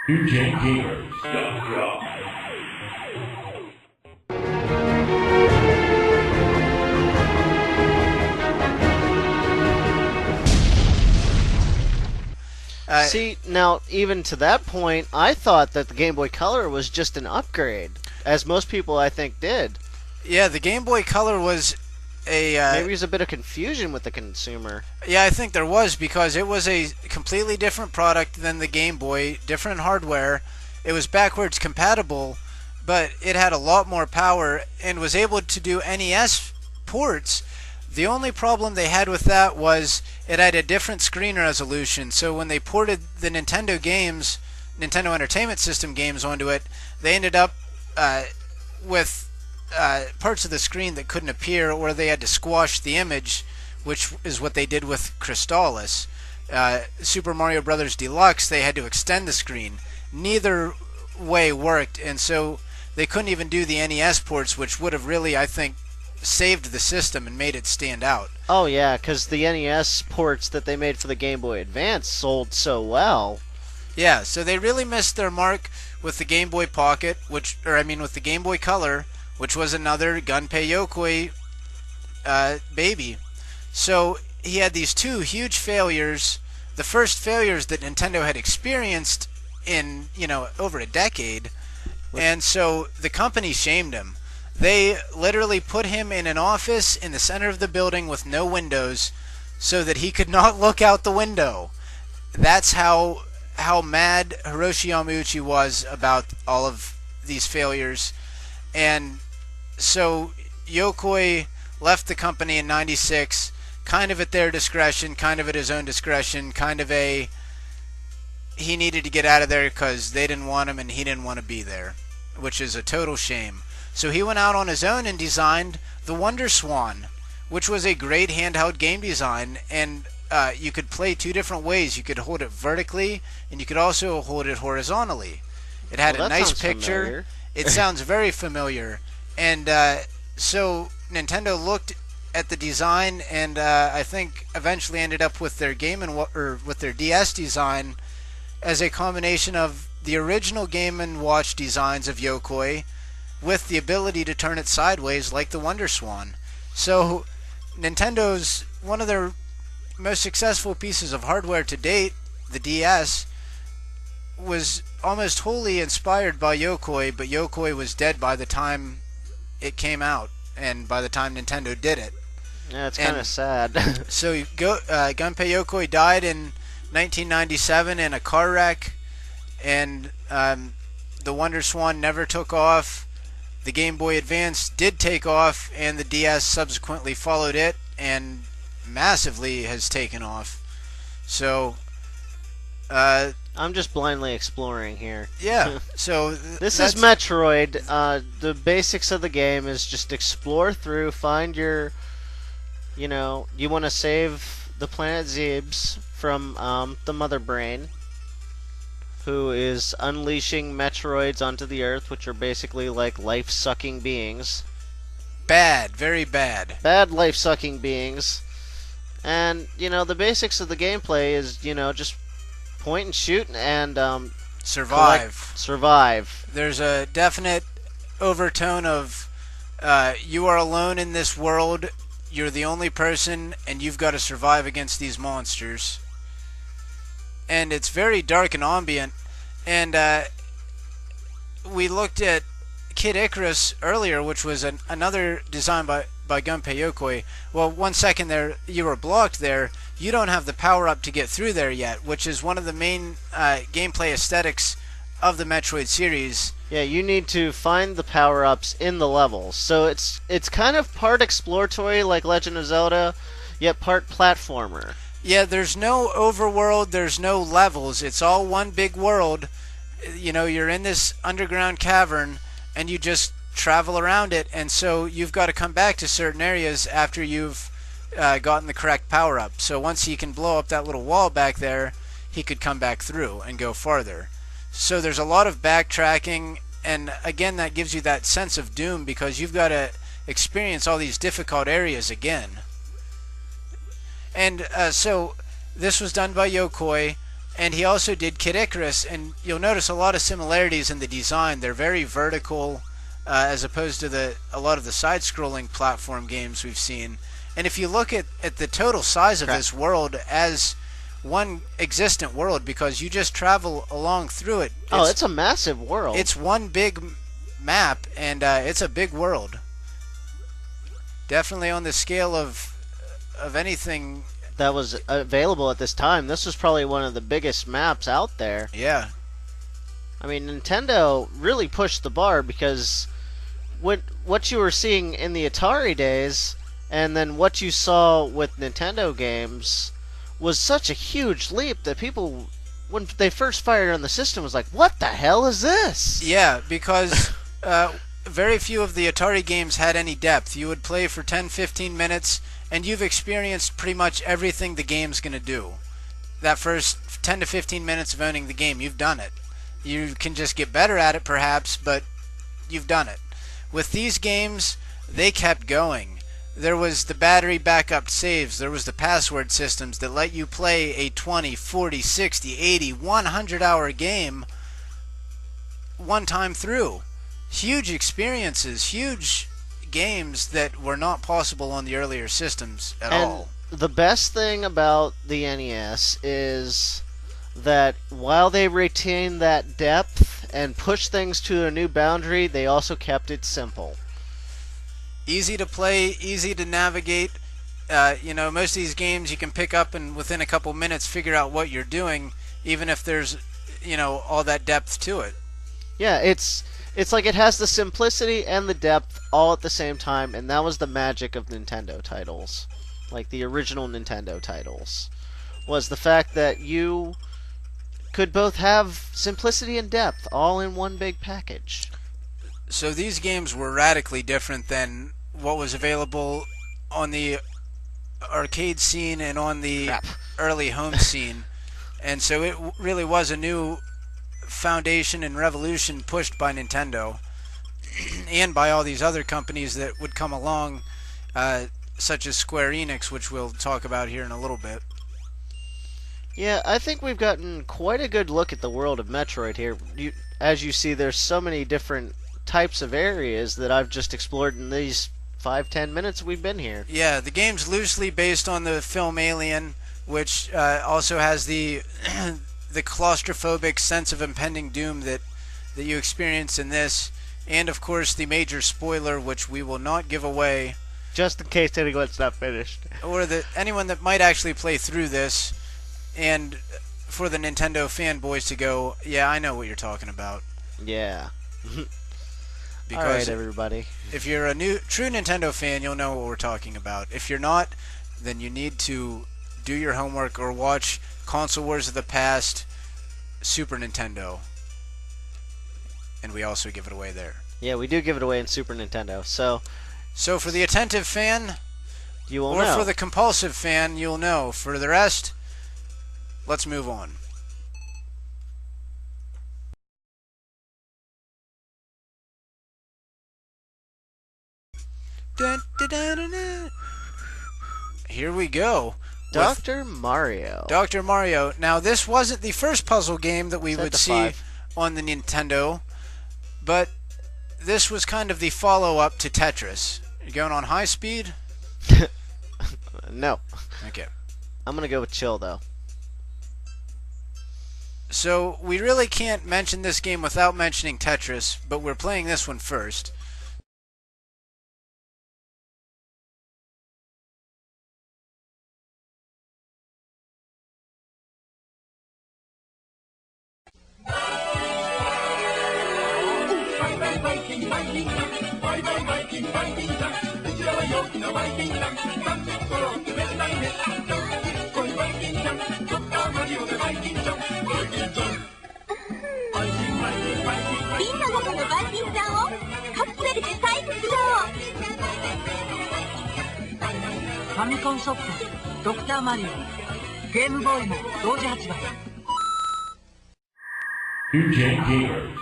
NewGenGamers.com. See, now, even to that point, I thought that the Game Boy Color was just an upgrade, as most people, I think, did. Yeah, the Game Boy Color was a... Maybe there's a bit of confusion with the consumer. Yeah, I think there was, because it was a completely different product than the Game Boy, different hardware. It was backwards compatible, but it had a lot more power and was able to do NES ports. The only problem they had with that was it had a different screen resolution. So when they ported the Nintendo games, Nintendo Entertainment System games onto it, they ended up with parts of the screen that couldn't appear, or they had to squash the image, which is what they did with Crystallis. Super Mario Bros. Deluxe, they had to extend the screen. Neither way worked, and so they couldn't even do the NES ports, which would have really, I think, saved the system and made it stand out. Oh yeah, because the NES ports that they made for the Game Boy Advance sold so well. Yeah, so they really missed their mark with the Game Boy Pocket, with the Game Boy Color, which was another Gunpei Yokoi baby. So he had these two huge failures, the first failures that Nintendo had experienced in, over a decade, and so the company shamed him. They literally put him in an office in the center of the building with no windows so that he could not look out the window. That's how mad Hiroshi Yamauchi was about all of these failures. And so Yokoi left the company in '96, kind of at their discretion, kind of at his own discretion, he needed to get out of there because they didn't want him and he didn't want to be there, which is a total shame. So he went out on his own and designed the Wonder Swan, which was a great handheld game design, and you could play two different ways. You could hold it vertically, and you could also hold it horizontally. It had a nice picture. Familiar. It sounds very familiar. And so Nintendo looked at the design, and I think eventually ended up with their with their DS design as a combination of the original Game & Watch designs of Yokoi, with the ability to turn it sideways like the Wonder Swan. So Nintendo's one of their most successful pieces of hardware to date, the DS, was almost wholly inspired by Yokoi, but Yokoi was dead by the time it came out and by the time Nintendo did it. Yeah, it's kind of sad. So Gunpei Yokoi died in 1997 in a car wreck, and the Wonder Swan never took off. The Game Boy Advance did take off, and the DS subsequently followed it, and massively has taken off. So, I'm just blindly exploring here. Yeah, so... This is Metroid. The basics of the game is just explore through, find your... you want to save the planet Zebes from the Mother Brain, who is unleashing Metroids onto the Earth, which are basically like life-sucking beings. Bad, very bad. Bad life-sucking beings. And, the basics of the gameplay is, just point and shoot and survive. Survive. There's a definite overtone of you are alone in this world, you're the only person, and you've got to survive against these monsters. And it's very dark and ambient. And we looked at Kid Icarus earlier, which was another design by Gunpei Yokoi. Well, 1 second there, you were blocked there. You don't have the power-up to get through there yet, which is one of the main gameplay aesthetics of the Metroid series. Yeah, you need to find the power-ups in the levels. So it's kind of part exploratory like Legend of Zelda, yet part platformer. Yeah, there's no overworld, there's no levels. It's all one big world. You're in this underground cavern, and you just travel around it, and so you've got to come back to certain areas after you've gotten the correct power-up. So once he can blow up that little wall back there, he could come back through and go farther. So there's a lot of backtracking, and again, that gives you that sense of doom because you've got to experience all these difficult areas again. And so this was done by Yokoi, And he also did Kid Icarus, and you'll notice a lot of similarities in the design. They're very vertical, as opposed to a lot of the side-scrolling platform games we've seen. And if you look at the total size of this world as one existent world, because you just travel along through it. It's a massive world. It's one big map, and it's a big world. Definitely on the scale of anything that was available at this time. This was probably one of the biggest maps out there. Yeah. I mean, Nintendo really pushed the bar, because what you were seeing in the Atari days and then what you saw with Nintendo games was such a huge leap that people, when they first fired on the system, was like, what the hell is this? Yeah, because very few of the Atari games had any depth. You would play for 10-15 minutes, and you've experienced pretty much everything the game's going to do. That first 10 to 15 minutes of owning the game, you've done it. You can just get better at it, perhaps, but you've done it. With these games, they kept going. There was the battery backup saves. There was the password systems that let you play a 20, 40, 60, 80, 100-hour game one time through. Huge experiences, huge games that were not possible on the earlier systems at all. The best thing about the NES is that while they retained that depth and pushed things to a new boundary, they also kept it simple. Easy to play, easy to navigate. Most of these games you can pick up and within a couple minutes figure out what you're doing, even if there's, all that depth to it. Yeah, it's like it has the simplicity and the depth all at the same time, and that was the magic of Nintendo titles. Like the original Nintendo titles, was the fact that you could both have simplicity and depth all in one big package. So these games were radically different than what was available on the arcade scene and on the early home scene. And so it really was a new foundation and revolution pushed by Nintendo and by all these other companies that would come along, such as Square Enix, which we'll talk about here in a little bit. Yeah, I think we've gotten quite a good look at the world of Metroid here. As you see, there's so many different types of areas that I've just explored in these 5-10 minutes we've been here. Yeah, the game's loosely based on the film Alien, which also has the the claustrophobic sense of impending doom that you experience in this, and of course the major spoiler, which we will not give away, just in case anyone's not finished, or anyone that might actually play through this, and for the Nintendo fanboys to go, yeah, I know what you're talking about. Yeah. Because all right, everybody. If you're a true Nintendo fan, you'll know what we're talking about. If you're not, then you need to do your homework or watch Console Wars of the Past, Super Nintendo. And we also give it away there. Yeah, we do give it away in Super Nintendo. So for the attentive fan, you will or know. For the compulsive fan, you'll know. For the rest, let's move on. Dun, dun, dun, dun, dun. Here we go. Dr. Mario. Dr. Mario. Now, this wasn't the first puzzle game that we would see 5. on the Nintendo, but this was kind of the follow-up to Tetris. You going on high speed? No. Okay. I'm going to go with chill, though. So, we really can't mention this game without mentioning Tetris, but we're playing this one first. Two J Gamers.